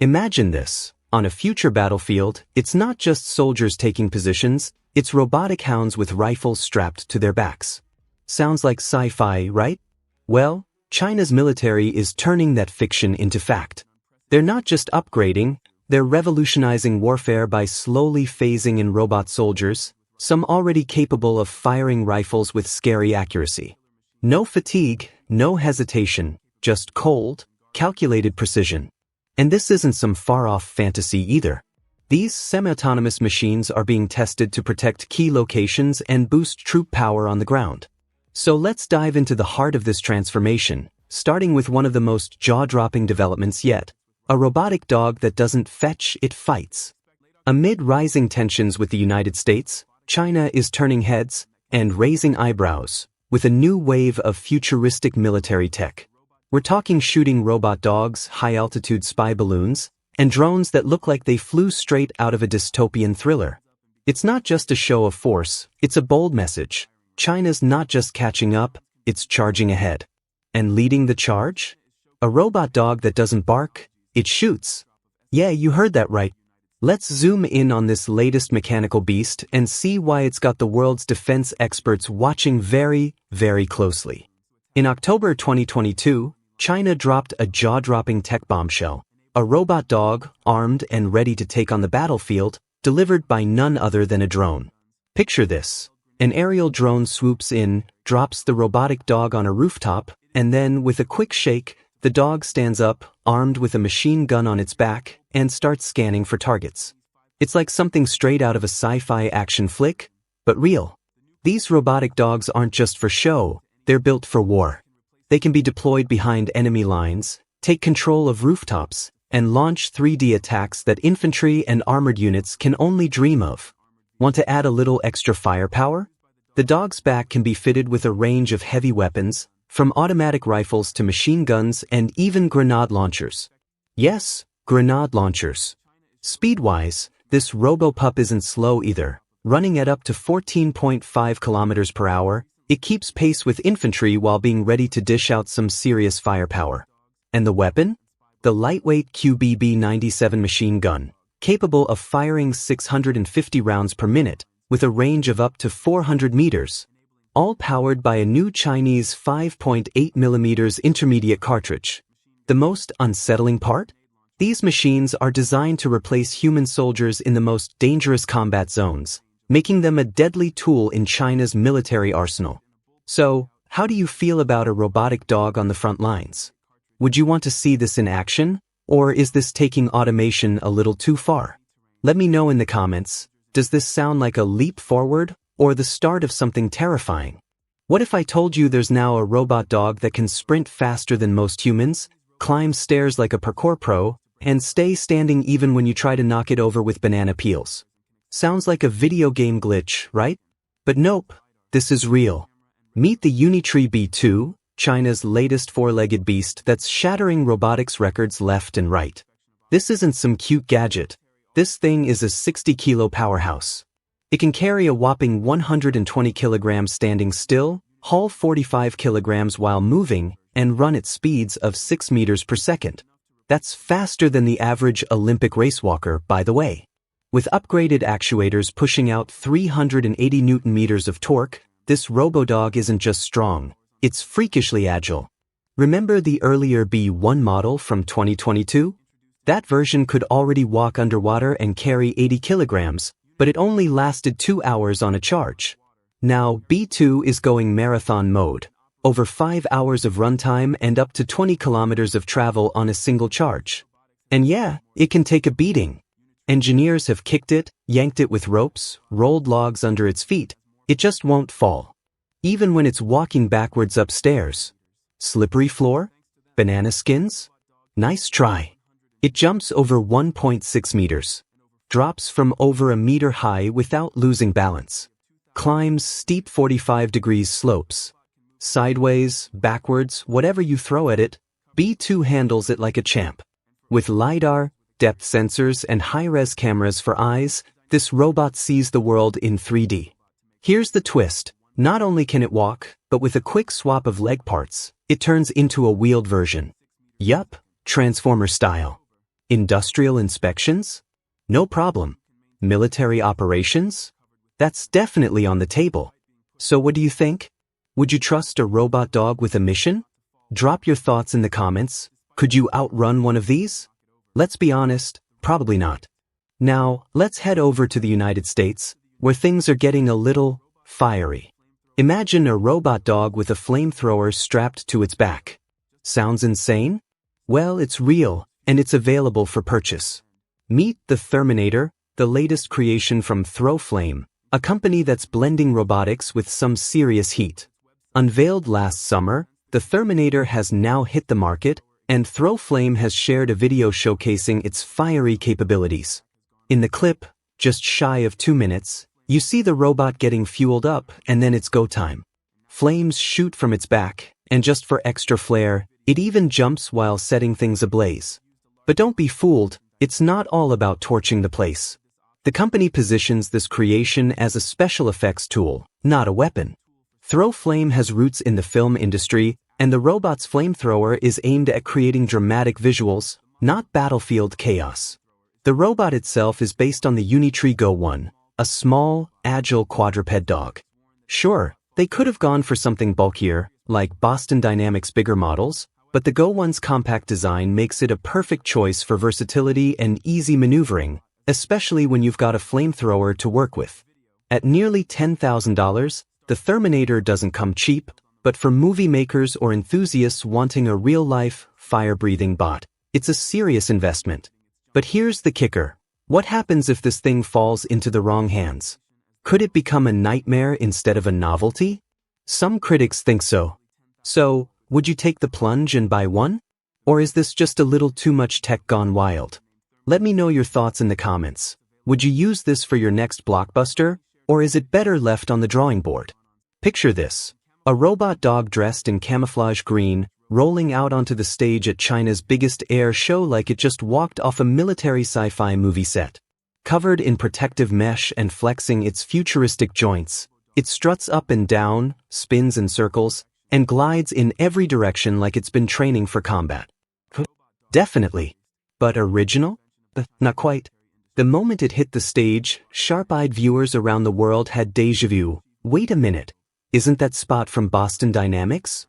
Imagine this. On a future battlefield, it's not just soldiers taking positions, it's robotic hounds with rifles strapped to their backs. Sounds like sci-fi, right? Well, China's military is turning that fiction into fact. They're not just upgrading, they're revolutionizing warfare by slowly phasing in robot soldiers, some already capable of firing rifles with scary accuracy. No fatigue, no hesitation, just cold, calculated precision. And this isn't some far-off fantasy either. These semi-autonomous machines are being tested to protect key locations and boost troop power on the ground. So let's dive into the heart of this transformation, starting with one of the most jaw-dropping developments yet, a robotic dog that doesn't fetch, it fights. Amid rising tensions with the United States, China is turning heads and raising eyebrows with a new wave of futuristic military tech. We're talking shooting robot dogs, high-altitude spy balloons, and drones that look like they flew straight out of a dystopian thriller. It's not just a show of force, it's a bold message. China's not just catching up, it's charging ahead. And leading the charge? A robot dog that doesn't bark, it shoots. Yeah, you heard that right. Let's zoom in on this latest mechanical beast and see why it's got the world's defense experts watching very, very closely. In October 2022, China dropped a jaw-dropping tech bombshell, a robot dog, armed and ready to take on the battlefield, delivered by none other than a drone. Picture this. An aerial drone swoops in, drops the robotic dog on a rooftop, and then, with a quick shake, the dog stands up, armed with a machine gun on its back, and starts scanning for targets. It's like something straight out of a sci-fi action flick, but real. These robotic dogs aren't just for show, they're built for war. They can be deployed behind enemy lines, take control of rooftops, and launch 3D attacks that infantry and armored units can only dream of. Want to add a little extra firepower? The dog's back can be fitted with a range of heavy weapons, from automatic rifles to machine guns and even grenade launchers. Yes, grenade launchers. Speed-wise, this RoboPup isn't slow either. Running at up to 14.5 kilometers per hour, it keeps pace with infantry while being ready to dish out some serious firepower. And the weapon? The lightweight QBB-97 machine gun, capable of firing 650 rounds per minute, with a range of up to 400 meters. All powered by a new Chinese 5.8mm intermediate cartridge. The most unsettling part? These machines are designed to replace human soldiers in the most dangerous combat zones, making them a deadly tool in China's military arsenal. So, how do you feel about a robotic dog on the front lines? Would you want to see this in action, or is this taking automation a little too far? Let me know in the comments. Does this sound like a leap forward, or the start of something terrifying? What if I told you there's now a robot dog that can sprint faster than most humans, climb stairs like a parkour pro, and stay standing even when you try to knock it over with banana peels? Sounds like a video game glitch, right? But nope, this is real. Meet the Unitree B2, China's latest four-legged beast that's shattering robotics records left and right. This isn't some cute gadget. This thing is a 60-kilo powerhouse. It can carry a whopping 120 kilograms standing still, haul 45 kilograms while moving, and run at speeds of 6 meters per second. That's faster than the average Olympic racewalker, by the way. With upgraded actuators pushing out 380 Newton-meters of torque, this RoboDog isn't just strong, it's freakishly agile. Remember the earlier B1 model from 2022? That version could already walk underwater and carry 80 kilograms, but it only lasted 2 hours on a charge. Now, B2 is going marathon mode, over 5 hours of runtime and up to 20 kilometers of travel on a single charge. And yeah, it can take a beating. Engineers have kicked it, yanked it with ropes, rolled logs under its feet. It just won't fall. Even when it's walking backwards upstairs. Slippery floor? Banana skins? Nice try. It jumps over 1.6 meters. Drops from over a meter high without losing balance. Climbs steep 45 degrees slopes. Sideways, backwards, whatever you throw at it, B2 handles it like a champ. With LiDAR, depth sensors, and high-res cameras for eyes, this robot sees the world in 3D. Here's the twist. Not only can it walk, but with a quick swap of leg parts, it turns into a wheeled version. Yup, Transformer style. Industrial inspections? No problem. Military operations? That's definitely on the table. So what do you think? Would you trust a robot dog with a mission? Drop your thoughts in the comments. Could you outrun one of these? Let's be honest, probably not. Now, let's head over to the United States, where things are getting a little fiery. Imagine a robot dog with a flamethrower strapped to its back. Sounds insane? Well, it's real, and it's available for purchase. Meet the Terminator, the latest creation from Flame, a company that's blending robotics with some serious heat. Unveiled last summer, the Terminator has now hit the market, and Flame has shared a video showcasing its fiery capabilities. In the clip, just shy of 2 minutes, you see the robot getting fueled up, and then it's go time. Flames shoot from its back, and just for extra flair, it even jumps while setting things ablaze. But don't be fooled, it's not all about torching the place. The company positions this creation as a special effects tool, not a weapon. Flame has roots in the film industry, and the robot's flamethrower is aimed at creating dramatic visuals, not battlefield chaos. The robot itself is based on the Unitree Go 1, a small, agile quadruped dog. Sure, they could have gone for something bulkier, like Boston Dynamics' bigger models, but the Go 1's compact design makes it a perfect choice for versatility and easy maneuvering, especially when you've got a flamethrower to work with. At nearly $10,000, the Terminator doesn't come cheap, but for movie makers or enthusiasts wanting a real-life, fire-breathing bot, it's a serious investment. But here's the kicker. What happens if this thing falls into the wrong hands? Could it become a nightmare instead of a novelty? Some critics think so. So, would you take the plunge and buy one? Or is this just a little too much tech gone wild? Let me know your thoughts in the comments. Would you use this for your next blockbuster? Or is it better left on the drawing board? Picture this. A robot dog dressed in camouflage green, rolling out onto the stage at China's biggest air show like it just walked off a military sci-fi movie set. Covered in protective mesh and flexing its futuristic joints, it struts up and down, spins in circles, and glides in every direction like it's been training for combat. Definitely. But original? Not quite. The moment it hit the stage, sharp-eyed viewers around the world had déjà vu. Wait a minute. Isn't that Spot from Boston Dynamics?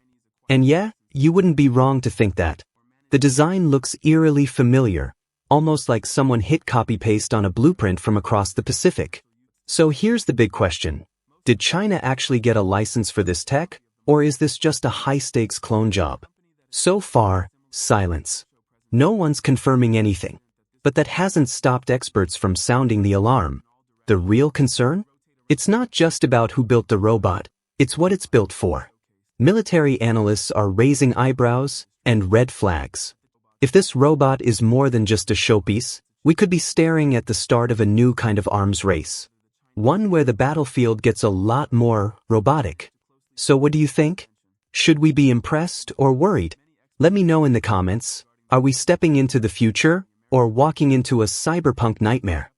And yeah, you wouldn't be wrong to think that. The design looks eerily familiar, almost like someone hit copy-paste on a blueprint from across the Pacific. So here's the big question. Did China actually get a license for this tech, or is this just a high-stakes clone job? So far, silence. No one's confirming anything. But that hasn't stopped experts from sounding the alarm. The real concern? It's not just about who built the robot, it's what it's built for. Military analysts are raising eyebrows and red flags. If this robot is more than just a showpiece, we could be staring at the start of a new kind of arms race. One where the battlefield gets a lot more robotic. So what do you think? Should we be impressed or worried? Let me know in the comments. Are we stepping into the future or walking into a cyberpunk nightmare?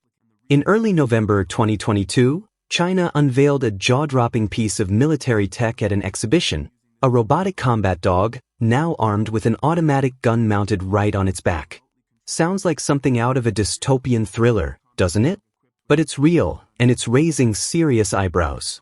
In early November 2022, China unveiled a jaw-dropping piece of military tech at an exhibition, a robotic combat dog, now armed with an automatic gun mounted right on its back. Sounds like something out of a dystopian thriller, doesn't it? But it's real, and it's raising serious eyebrows.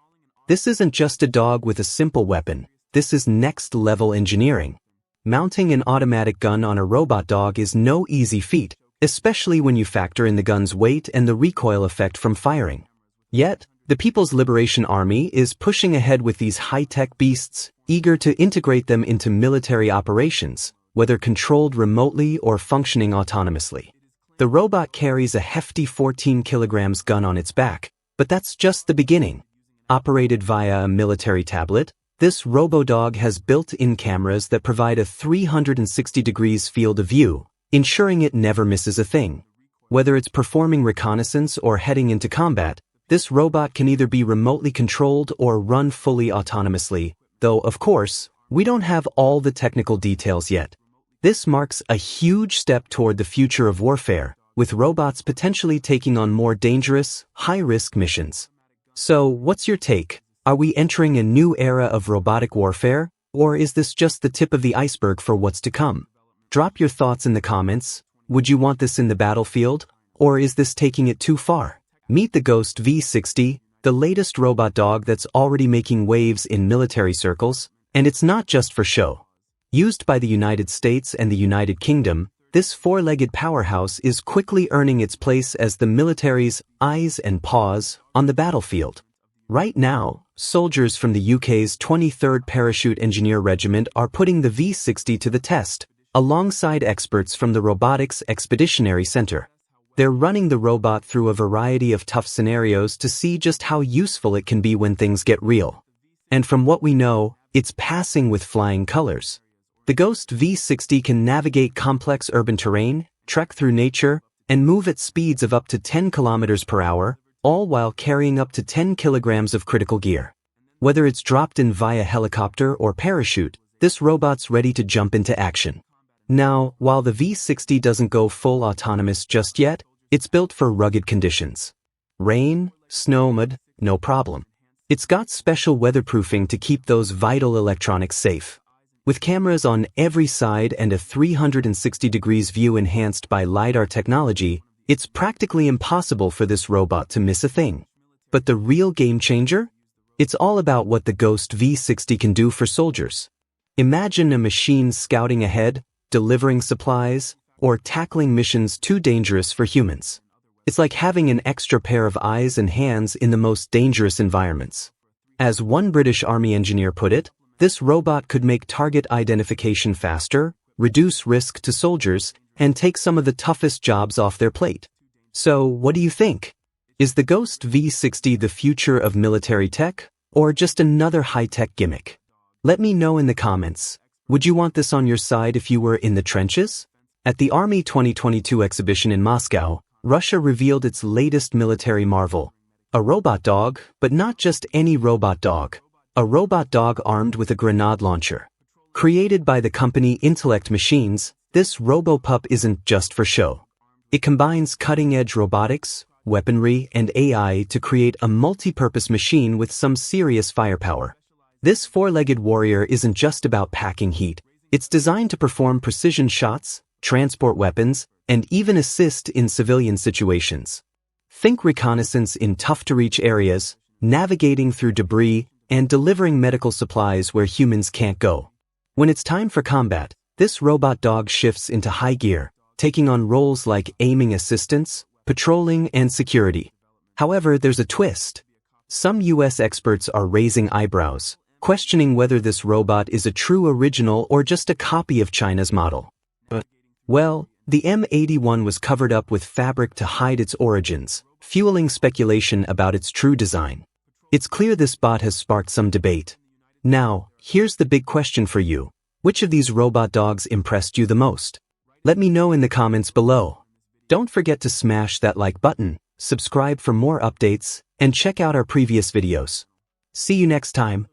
This isn't just a dog with a simple weapon, this is next-level engineering. Mounting an automatic gun on a robot dog is no easy feat, especially when you factor in the gun's weight and the recoil effect from firing. Yet, the People's Liberation Army is pushing ahead with these high-tech beasts, eager to integrate them into military operations, whether controlled remotely or functioning autonomously. The robot carries a hefty 14 kilograms gun on its back, but that's just the beginning. Operated via a military tablet, this RoboDog has built-in cameras that provide a 360 degrees field of view, ensuring it never misses a thing. Whether it's performing reconnaissance or heading into combat, this robot can either be remotely controlled or run fully autonomously, though, of course, we don't have all the technical details yet. This marks a huge step toward the future of warfare, with robots potentially taking on more dangerous, high-risk missions. So, what's your take? Are we entering a new era of robotic warfare, or is this just the tip of the iceberg for what's to come? Drop your thoughts in the comments. Would you want this in the battlefield, or is this taking it too far? Meet the Ghost V60, the latest robot dog that's already making waves in military circles, and it's not just for show. Used by the United States and the United Kingdom, this four-legged powerhouse is quickly earning its place as the military's eyes and paws on the battlefield. Right now, soldiers from the UK's 23rd Parachute Engineer Regiment are putting the V60 to the test, alongside experts from the Robotics Expeditionary Center. They're running the robot through a variety of tough scenarios to see just how useful it can be when things get real. And from what we know, it's passing with flying colors. The Ghost V60 can navigate complex urban terrain, trek through nature, and move at speeds of up to 10 kilometers per hour, all while carrying up to 10 kilograms of critical gear. Whether it's dropped in via helicopter or parachute, this robot's ready to jump into action. Now, while the V60 doesn't go full autonomous just yet, it's built for rugged conditions. Rain, snow, mud, no problem. It's got special weatherproofing to keep those vital electronics safe. With cameras on every side and a 360 degrees view enhanced by LiDAR technology, it's practically impossible for this robot to miss a thing. But the real game changer? It's all about what the Ghost V60 can do for soldiers. Imagine a machine scouting ahead, delivering supplies, or tackling missions too dangerous for humans. It's like having an extra pair of eyes and hands in the most dangerous environments. As one British Army engineer put it, this robot could make target identification faster, reduce risk to soldiers, and take some of the toughest jobs off their plate. So, what do you think? Is the Ghost V60 the future of military tech, or just another high-tech gimmick? Let me know in the comments. Would you want this on your side if you were in the trenches? At the Army 2022 exhibition in Moscow, Russia revealed its latest military marvel. A robot dog, but not just any robot dog. A robot dog armed with a grenade launcher. Created by the company Intellect Machines, this RoboPup isn't just for show. It combines cutting-edge robotics, weaponry, and AI to create a multi-purpose machine with some serious firepower. This four-legged warrior isn't just about packing heat. It's designed to perform precision shots, transport weapons, and even assist in civilian situations. Think reconnaissance in tough-to-reach areas, navigating through debris, and delivering medical supplies where humans can't go. When it's time for combat, this robot dog shifts into high gear, taking on roles like aiming assistance, patrolling, and security. However, there's a twist. Some US experts are raising eyebrows, questioning whether this robot is a true original or just a copy of China's model. Well, the M81 was covered up with fabric to hide its origins, fueling speculation about its true design. It's clear this bot has sparked some debate. Now, here's the big question for you. Which of these robot dogs impressed you the most? Let me know in the comments below. Don't forget to smash that like button, subscribe for more updates, and check out our previous videos. See you next time.